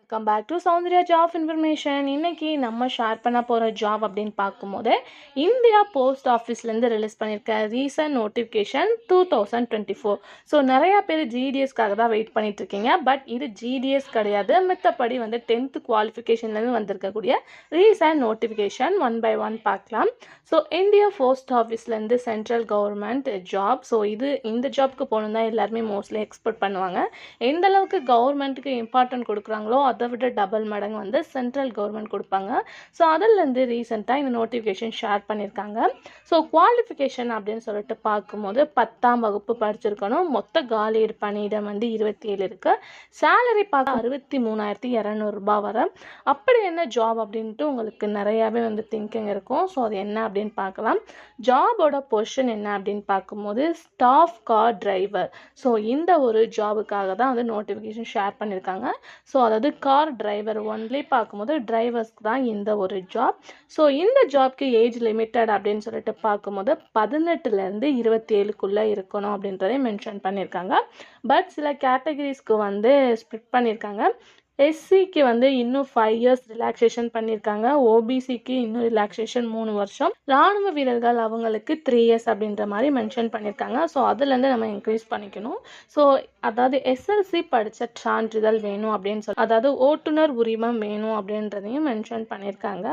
Welcome back to Soundarya job information. இன்னைக்கு நம்ம share பண்ண போகிற ஜாப் அப்படின்னு பார்க்கும்போது இந்தியா போஸ்ட் ஆஃபீஸ்லேருந்து ரிலீஸ் பண்ணியிருக்க ரீசன்ட் நோட்டிஃபிகேஷன் 2024. ஸோ நிறையா பேர் ஜிடிஎஸ்க்காக தான் வெயிட் பண்ணிட்டு இருக்கீங்க. பட் இது ஜிடிஎஸ் கிடையாது, மித்தபடி வந்து 10th குவாலிஃபிகேஷன்லேருந்து வந்திருக்கக்கூடிய recent notification one by one பார்க்கலாம். ஸோ இந்தியா போஸ்ட் ஆஃபீஸ்லேருந்து சென்ட்ரல் கவர்மெண்ட் ஜாப். ஸோ இந்த ஜாப்க்கு போகணும் தான் எல்லாருமே மோஸ்ட்லி எக்ஸ்பெக்ட் பண்ணுவாங்க. எந்த அளவுக்கு கவர்மெண்ட்டுக்கு இம்பார்ட்டன்ட் கொடுக்குறாங்களோ அதை விட டபுள் மடங்கு வந்து சென்ட்ரல் கவர்மெண்ட் கொடுப்பாங்க. ஸோ அதிலேருந்து ரீசெண்டாக இந்த நோட்டிஃபிகேஷன் ஷேர் பண்ணியிருக்காங்க. ஸோ குவாலிஃபிகேஷன் அப்படின்னு சொல்லிட்டு பார்க்கும்போது 10ஆம் வகுப்பு படிச்சிருக்கணும். மொத்த காலி பணியிடம் வந்து 27 இருக்குது. சேலரி பார்க்க 63,200 ரூபாய் வர. அப்படி என்ன ஜாப் அப்படின்ட்டு உங்களுக்கு நிறையாவே வந்து திங்கிங் இருக்கும். ஸோ அது என்ன அப்படின்னு பார்க்கலாம். ஜாபோட பொசிஷன் என்ன அப்படின்னு பார்க்கும்போது ஸ்டாஃப் கார் டிரைவர். ஸோ இந்த ஒரு ஜாபுக்காக தான் வந்து நோட்டிஃபிகேஷன் ஷேர் பண்ணியிருக்காங்க. ஸோ அதாவது கார் டிரைவர் ஒன்லி பார்க்கும்போது டிரைவர்ஸ்க்கு தான் இந்த ஒரு ஜாப். ஸோ இந்த ஜாப்க்கு ஏஜ் லிமிட்டட் அப்படின்னு சொல்லிட்டு பார்க்கும்போது 18லேருந்து 27க்குள்ளே இருக்கணும் அப்படின்றதை மென்ஷன் பண்ணியிருக்காங்க. பட் சில கேட்டகரிஸ்க்கு வந்து ஸ்ப்ளிட் பண்ணியிருக்காங்க. எஸ்சிக்கு வந்து இன்னும் 5 years ரிலாக்ஸேஷன் பண்ணியிருக்காங்க. ஓபிசிக்கு இன்னும் ரிலாக்ஸேஷன் 3 வருஷம். ராணுவ வீரர்கள் அவங்களுக்கு 3 years அப்படின்ற மாதிரி மென்ஷன் பண்ணியிருக்காங்க. ஸோ அதுலேருந்து நம்ம இன்க்ரீஸ் பண்ணிக்கணும். ஸோ அதாவது எஸ்எல்சி படித்த சான்றிதழ் வேணும் அப்படின்னு சொல்லி, அதாவது ஓட்டுநர் உரிமம் வேணும் அப்படின்றதையும் மென்ஷன் பண்ணியிருக்காங்க.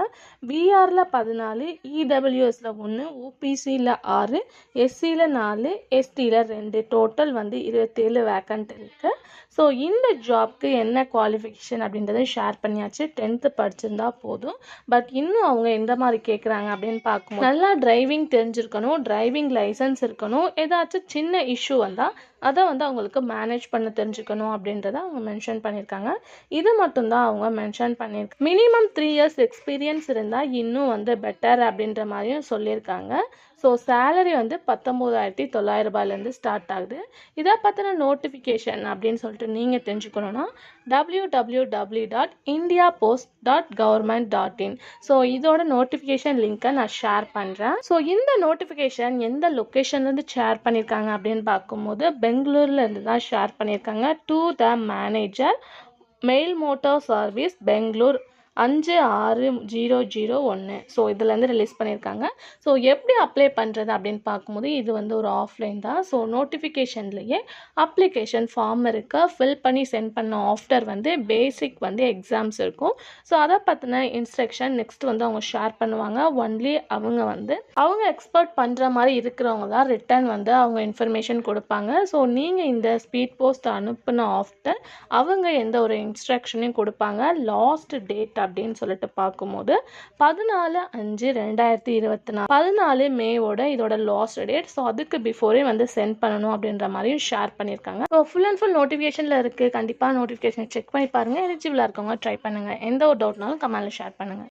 பிஆரில் 14, இடபிள்யூஎஸில் 1, ஓபிசியில் 6, எஸ்சியில் 4, எஸ்டியில் 2, டோட்டல் வந்து 27 வேக்கண்ட் இருக்குது. ஸோ இந்த ஜாப்க்கு என்ன குவாலிஃபிகேஷன் அப்படின்றத ஷேர் பண்ணியாச்சு. 10th படிச்சிருந்தா போதும். பட் இன்னும் அவங்க எந்த மாதிரி கேட்குறாங்க அப்படின்னு பார்க்கும்போது நல்லா டிரைவிங் தெரிஞ்சிருக்கணும், டிரைவிங் லைசன்ஸ் இருக்கணும், ஏதாச்சும் சின்ன இஷ்யூ வந்தால் அதை வந்து அவங்களுக்கு மேனேஜ் பண்ண தெரிஞ்சுக்கணும் அப்படின்றத அவங்க மென்ஷன் பண்ணியிருக்காங்க. இது மட்டும்தான் அவங்க மென்ஷன் பண்ணியிருக்காங்க. மினிமம் 3 years எக்ஸ்பீரியன்ஸ் இருந்தால் இன்னும் வந்து பெட்டர் அப்படின்ற மாதிரியும் சொல்லியிருக்காங்க. ஸோ சேலரி வந்து 19,900 ரூபாயிலேருந்து ஸ்டார்ட் ஆகுது. இதை பற்றின நோட்டிஃபிகேஷன் அப்படின்னு சொல்லிட்டு நீங்கள் தெரிஞ்சுக்கணுன்னா www.indiapost.government.in. ஸோ இதோட நோட்டிஃபிகேஷன் லிங்க்கை நான் ஷேர் பண்ணுறேன். ஸோ இந்த நோட்டிஃபிகேஷன் எந்த லொக்கேஷன்லேருந்து ஷேர் பண்ணியிருக்காங்க அப்படின்னு பார்க்கும்போது பெங்களூர்லேருந்து தான் ஷேர் பண்ணியிருக்காங்க. To the manager mail motor service Bangalore 56001. So இதுலேருந்து ரிலீஸ் பண்ணியிருக்காங்க. ஸோ எப்படி அப்ளை பண்ணுறது அப்படின்னு பார்க்கும்போது இது வந்து ஒரு ஆஃப்லைன் தான். ஸோ நோட்டிஃபிகேஷன்லேயே அப்ளிகேஷன் ஃபார்ம் இருக்குது. ஃபில் பண்ணி சென்ட் பண்ண ஆஃப்டர் வந்து பேசிக் வந்து எக்ஸாம்ஸ் இருக்கும். ஸோ அதை பற்றின இன்ஸ்ட்ரக்ஷன் நெக்ஸ்ட் வந்து அவங்க ஷேர் பண்ணுவாங்க. ஒன்லி அவங்க எக்ஸ்பெக்ட் பண்ணுற மாதிரி இருக்கிறவங்க தான் ரிட்டன் வந்து அவங்க இன்ஃபர்மேஷன் கொடுப்பாங்க. ஸோ நீங்கள் இந்த ஸ்பீட் போஸ்ட் அனுப்பின ஆஃப்டர் அவங்க எந்த ஒரு இன்ஸ்ட்ரக்ஷனையும் கொடுப்பாங்க. லாஸ்ட் டேட் அப்படின்னு சொல்லிட்டு பார்க்கும்போது 14/5/2024, 14 மேவோட இதோட லாஸ்ட் டேட். ஸோ அதுக்கு பிஃபோரே வந்து சென்ட் பண்ணணும் அப்படின்ற மாதிரியும் ஷேர் பண்ணியிருக்காங்க. ஸோ ஃபுல் அண்ட் ஃபுல் நோட்டிஃபிகேஷனில் இருக்குது. கண்டிப்பாக நோட்டிஃபிகேஷன் செக் பண்ணி பாருங்கள். எலிஜிபிளாக இருக்கவங்க ட்ரை பண்ணுங்கள். எந்த ஒரு டவுட்னாலும் கமெண்ட்ல ஷேர் பண்ணுங்கள்.